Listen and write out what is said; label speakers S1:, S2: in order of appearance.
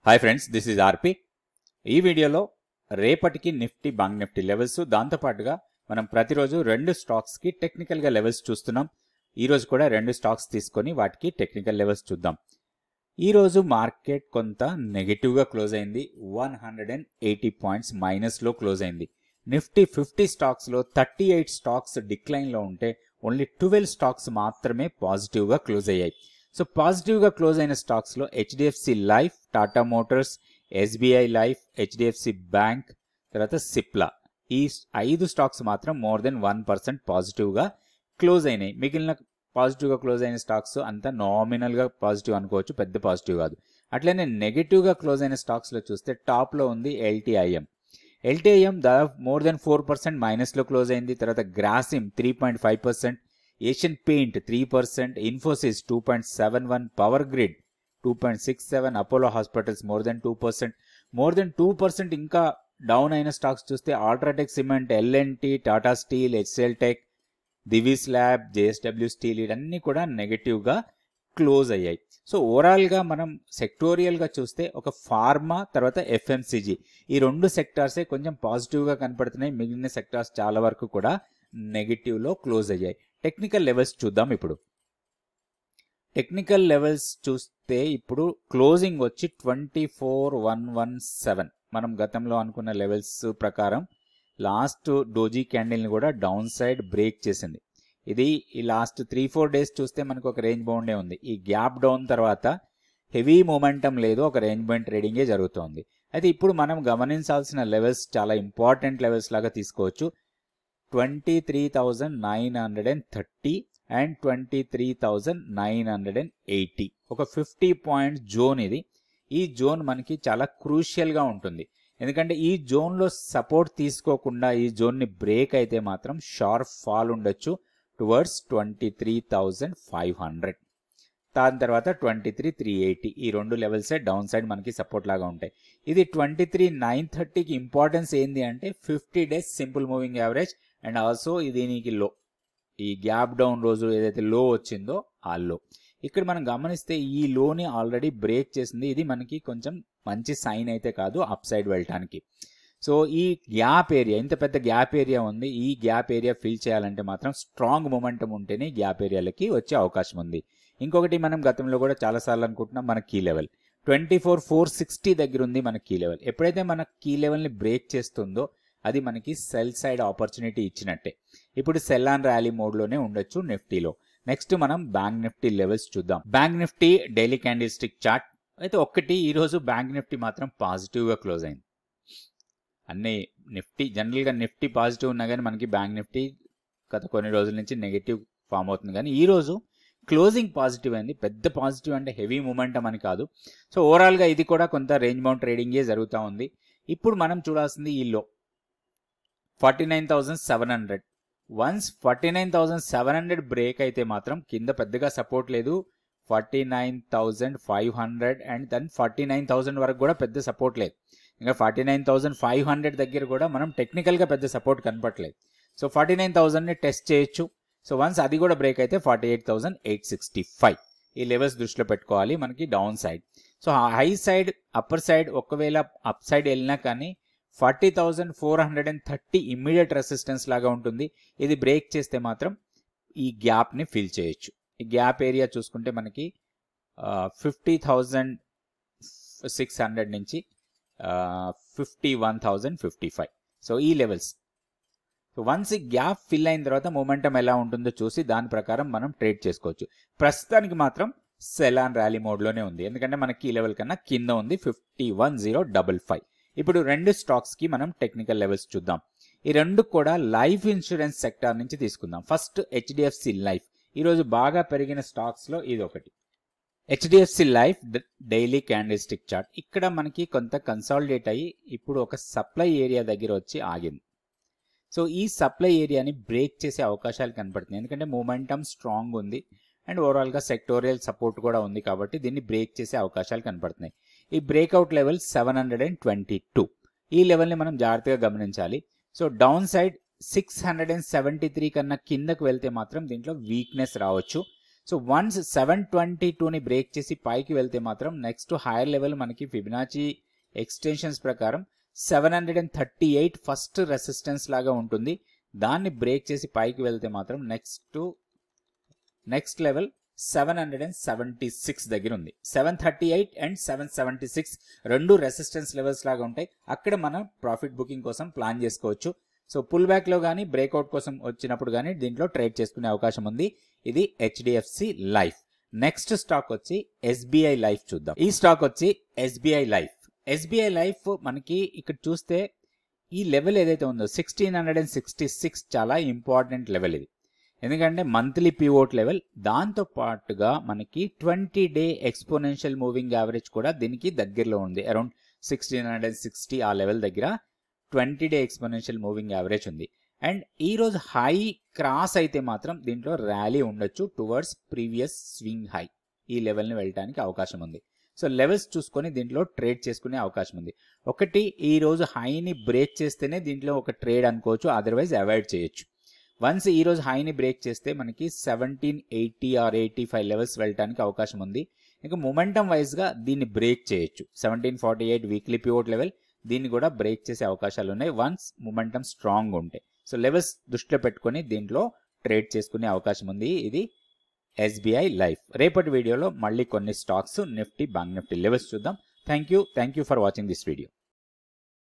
S1: Hi friends, this is ఆర్పి. ఈ వీడియోలో రేపటికి నిఫ్టీ బ్యాంక్ నిఫ్టీ లెవెల్స్, దాంతోపాటుగా మనం ప్రతిరోజు రెండు స్టాక్స్కి టెక్నికల్గా లెవెల్స్ చూస్తున్నాం. ఈరోజు కూడా రెండు స్టాక్స్ తీసుకొని వాటికి టెక్నికల్ లెవెల్స్ చూద్దాం. ఈరోజు మార్కెట్ కొంత నెగిటివ్గా క్లోజ్ అయింది. 180 పాయింట్స్ మైనస్లో క్లోజ్ అయింది. నిఫ్టీ 50 స్టాక్స్లో 38 స్టాక్స్ డిక్లైన్లో ఉంటే ఓన్లీ 12 స్టాక్స్ మాత్రమే పాజిటివ్గా క్లోజ్ అయ్యాయి. సో పాజిటివ్గా క్లోజ్ అయిన స్టాక్స్లో HDFC life, Tata Motors, SBI life, HDFC bank, తర్వాత సిప్లా, ఈ 5 స్టాక్స్ మాత్రం మోర్ దెన్ 1% పాజిటివ్గా క్లోజ్ అయినాయి. మిగిలిన పాజిటివ్గా క్లోజ్ అయిన స్టాక్స్ అంతా నామినల్గా పాజిటివ్ అనుకోవచ్చు, పెద్ద పాజిటివ్ కాదు. అట్లనే నెగిటివ్గా క్లోజ్ అయిన స్టాక్స్లో చూస్తే టాప్లో ఉంది ఎల్టీఐఎం. ఎల్టీఐఎం దాదాపు మోర్ దెన్ 4% మైనస్లో క్లోజ్ అయింది. తర్వాత గ్రాసిమ్ 3.5%, ఏషియన్ పెయింట్ 3%, ఇన్ఫోసిస్ 2.71%, పవర్ గ్రిడ్ 2.67%, అపోలో హాస్పిటల్స్ మోర్ దెన్ 2%. ఇంకా డౌన్ అయిన స్టాక్స్ చూస్తే అల్ట్రాటెక్ సిమెంట్, ఎల్ఎన్టీ, టాటా స్టీల్, హెచ్సిఎల్ టెక్, దివిస్ ల్యాబ్, జేఎస్డబ్ల్యూ స్టీల్, ఇవన్నీ కూడా నెగటివ్గా క్లోజ్ అయ్యాయి. సో ఓవరాల్గా మనం సెక్టోరియల్గా చూస్తే ఒక ఫార్మా, తర్వాత ఎఫ్ఎంసీజీ, ఈ రెండు సెక్టార్సే కొంచెం పాజిటివ్గా కనపడుతున్నాయి. మిగిలిన సెక్టార్స్ చాలా వరకు కూడా నెగిటివ్లో క్లోజ్ అయ్యాయి. టెక్నికల్ లెవెల్స్ చూద్దాం. ఇప్పుడు టెక్నికల్ లెవెల్స్ చూస్తే ఇప్పుడు క్లోజింగ్ వచ్చి 24,117. మనం గతంలో అనుకున్న లెవెల్స్ ప్రకారం లాస్ట్ డోజీ క్యాండిల్ని కూడా డౌన్ సైడ్ బ్రేక్ చేసింది. ఇది ఈ లాస్ట్ 3-4 డేస్ చూస్తే మనకు ఒక రేంజ్ బౌండే ఉంది. ఈ గ్యాప్ డౌన్ తర్వాత హెవీ మొమెంటం లేదు, ఒక రేంజ్ బౌండ్ ట్రేడింగే జరుగుతోంది. అయితే ఇప్పుడు మనం గమనించాల్సిన లెవెల్స్ చాలా ఇంపార్టెంట్ లెవెల్స్ లాగా తీసుకోవచ్చు. 23,930 అండ్ 23,980, ఒక 50 పాయింట్ జోన్ ఇది. ఈ జోన్ మనకి చాలా క్రూషియల్గా ఉంటుంది. ఎందుకంటే ఈ జోన్లో సపోర్ట్ తీసుకోకుండా ఈ జోన్ని బ్రేక్ అయితే మాత్రం షార్ప్ ఫాల్ ఉండొచ్చు టువర్డ్స్ 23,500. దాని తర్వాత 23,380, ఈ రెండు లెవెల్సే డౌన్ సైడ్ మనకి సపోర్ట్ లాగా ఉంటాయి. ఇది 23,930కి ఇంపార్టెన్స్ ఏంది అంటే 50 days simple moving average and also దీనికి లో, ఈ గ్యాప్ డౌన్ రోజు ఏదైతే లో వచ్చిందో ఆ లో. ఇక్కడ మనం గమనిస్తే ఈ లోని ఆల్రెడీ బ్రేక్ చేసింది. ఇది మనకి కొంచెం మంచి సైన్ అయితే కాదు అప్ సైడ్ వెళ్ళటానికి. సో ఈ గ్యాప్ ఏరియా, ఇంత పెద్ద గ్యాప్ ఏరియా ఉంది, ఈ గ్యాప్ ఏరియా ఫిల్ చేయాలంటే మాత్రం స్ట్రాంగ్ మొమెంటం ఉంటేనే గ్యాప్ ఏరియాలకి వచ్చే అవకాశం ఉంది. ఇంకొకటి మనం గతంలో కూడా చాలాసార్లు అనుకుంటున్నాం, మన కీ లెవెల్ 24,460 దగ్గర ఉంది మన కీ లెవెల్. ఎప్పుడైతే మన కీ లెవెల్ని బ్రేక్ చేస్తుందో అది మనకి సెల్ సైడ్ ఆపర్చునిటీ ఇచ్చినట్టే. ఇప్పుడు సెల్ అండ్ ర్యాలీ మోడ్లోనే ఉండొచ్చు నిఫ్టీలో. నెక్స్ట్ మనం బ్యాంక్ నిఫ్టీ లెవెల్స్ చూద్దాం. Bank Nifty daily candle stick chart అయితే ఒక్కటి, ఈరోజు బ్యాంక్ నిఫ్టీ మాత్రం పాజిటివ్గా క్లోజ్ అయింది. అన్నీ నిఫ్టీ జనరల్గా నిఫ్టీ పాజిటివ్ ఉన్నా కానీ మనకి బ్యాంక్ నిఫ్టీ గత కొన్ని రోజుల నుంచి నెగిటివ్ ఫామ్ అవుతుంది. కానీ ఈరోజు క్లోజింగ్ పాజిటివ్ అయింది. పెద్ద పాజిటివ్ అంటే హెవీ మూమెంటం అని కాదు. సో ఓవరాల్గా ఇది కూడా కొంత రేంజ్ బౌండ్ ట్రేడింగే జరుగుతూ ఉంది. ఇప్పుడు మనం చూడాల్సింది ఈ లో 49,700. వన్స్ 49,700 బ్రేక్ అయితే మాత్రం కింద పెద్దగా సపోర్ట్ లేదు. 49,500 అండ్ దెన్ 49,000 వరకు కూడా పెద్ద సపోర్ట్ లేదు. ఇంకా 49,500 దగ్గర కూడా మనం టెక్నికల్గా పెద్ద సపోర్ట్ కనపట్లేదు. సో 49,000ని టెస్ట్ చేయొచ్చు. సో వన్స్ అది కూడా బ్రేక్ అయితే 48,865, ఈ లెవెల్స్ దృష్టిలో పెట్టుకోవాలి మనకి down side. So high side, upper side ఒకవేళ అప్ సైడ్ వెళ్ళినా కానీ 40,430 ఇమ్మీడియట్ రెసిస్టెన్స్ లాగా ఉంటుంది. ఇది బ్రేక్ చేస్తే మాత్రం ఈ గ్యాప్ని ఫిల్ చేయొచ్చు. ఈ గ్యాప్ ఏరియా చూసుకుంటే మనకి 50,600 నుంచి 51,055. సో ఈ లెవెల్స్. సో వన్స్ ఈ గ్యాప్ ఫిల్ అయిన తర్వాత మొమెంటం ఎలా ఉంటుందో చూసి దాని ప్రకారం మనం ట్రేడ్ చేసుకోవచ్చు. ప్రస్తుతానికి మాత్రం సెల్ అండ్ ర్యాలీ మోడ్లోనే ఉంది, ఎందుకంటే మనకి ఈ లెవెల్ కన్నా కింద ఉంది 51,055. ఇప్పుడు రెండు స్టాక్స్కి మనం టెక్నికల్ లెవెల్స్ చూద్దాం. ఈ రెండు కూడా లైఫ్ ఇన్సూరెన్స్ సెక్టార్ నుంచి తీసుకుందాం. ఫస్ట్ హెచ్డిఎఫ్సి లైఫ్, ఈరోజు బాగా పెరిగిన స్టాక్స్లో ఇది ఒకటి. HDFC life daily candle stick chart, ఇక్కడ మనకి కొంత కన్సాలిడేట్ అయ్యి ఇప్పుడు ఒక సప్లై ఏరియా దగ్గర వచ్చి ఆగింది. సో ఈ సప్లై ఏరియాని బ్రేక్ చేసే అవకాశాలు కనపడుతున్నాయి, ఎందుకంటే మూమెంటం స్ట్రాంగ్ ఉంది అండ్ ఓవరాల్గా సెక్టోరియల్ సపోర్ట్ కూడా ఉంది కాబట్టి దీన్ని బ్రేక్ చేసే అవకాశాలు కనపడుతున్నాయి. ఈ బ్రేక్అవుట్ లెవెల్ 722, ఈ లెవెల్ని మనం జాగ్రత్తగా గమనించాలి. సో డౌన్ సైడ్ 673 కన్నా కిందకు వెళ్తే మాత్రం దీంట్లో వీక్నెస్ రావచ్చు. సో వన్స్ 722ని బ్రేక్ చేసి పైకి వెళ్తే మాత్రం నెక్స్ట్ హైయర్ లెవెల్ మనకి ఫిబొనాచి ఎక్స్టెన్షన్స్ ప్రకారం 738 ఫస్ట్ రెసిస్టెన్స్ లాగా ఉంటుంది. దాన్ని బ్రేక్ చేసి పైకి వెళ్తే మాత్రం నెక్స్ట్ లెవెల్ 776 దగ్గర ఉంది. 738 అండ్ 776 రెండు రెసిస్టెన్స్ లెవెల్స్ లాగా ఉంటాయి. అక్కడ మనం ప్రాఫిట్ బుకింగ్ కోసం ప్లాన్ చేసుకోవచ్చు. సో పుల్ బ్యాక్ లో కానీ బ్రేక్అవుట్ కోసం వచ్చినప్పుడు కానీ దీంట్లో ట్రేడ్ చేసుకునే అవకాశం ఉంది. ఇది హెచ్డిఎఫ్సి లైఫ్. నెక్స్ట్ స్టాక్ వచ్చి ఎస్బీఐ లైఫ్ చూద్దాం. ఈ స్టాక్ వచ్చి ఎస్బీఐ లైఫ్. ఎస్బీఐ లైఫ్ మనకి ఇక్కడ చూస్తే ఈ లెవెల్ ఏదైతే ఉందో 1666 చాలా ఇంపార్టెంట్ లెవెల్ ఇది. ఎందుకంటే మంత్లీ పివోట్ లెవెల్, దాంతో పాటుగా మనకి 20-day ఎక్స్పోనెన్షియల్ మూవింగ్ యావరేజ్ కూడా దీనికి దగ్గరలో ఉంది. అరౌండ్ 1660 ఆ లెవెల్ దగ్గర 20-day ఎక్స్పోనెన్షియల్ మూవింగ్ యావరేజ్ ఉంది. అండ్ ఈ రోజు హై క్రాస్ అయితే మాత్రం దీంట్లో ర్యాలీ ఉండొచ్చు టువర్డ్స్ ప్రీవియస్ స్వింగ్ హై. ఈ లెవెల్ని వెళ్ళడానికి అవకాశం ఉంది. సో లెవెల్స్ చూసుకొని దీంట్లో ట్రేడ్ చేసుకునే అవకాశం ఉంది. ఒకటి ఈ రోజు హైని బ్రేక్ చేస్తేనే దీంట్లో ఒక ట్రేడ్ అనుకోవచ్చు, అదర్వైజ్ అవాయిడ్ చేయొచ్చు. వన్స్ ఈ రోజు హైని బ్రేక్ చేస్తే మనకి 1780 ఆర్ 85 లెవెల్స్ వెళ్ళడానికి అవకాశం ఉంది. ఇంకా మొమెంటం వైజ్గా దీన్ని బ్రేక్ చేయొచ్చు. 1748 వీక్లీ పివోట్ లెవెల్, దీన్ని కూడా బ్రేక్ చేసే అవకాశాలు ఉన్నాయి వన్స్ మొమెంటం స్ట్రాంగ్ ఉంటే. సో లెవెల్స్ దృష్టిలో పెట్టుకొని దీంట్లో ట్రేడ్ చేసుకునే అవకాశం ఉంది. ఇది ఎస్బీఐ లైఫ్. రేపటి వీడియోలో మళ్ళీ కొన్ని stocks Nifty, bank Nifty levels చూద్దాం. Thank you for watching this video.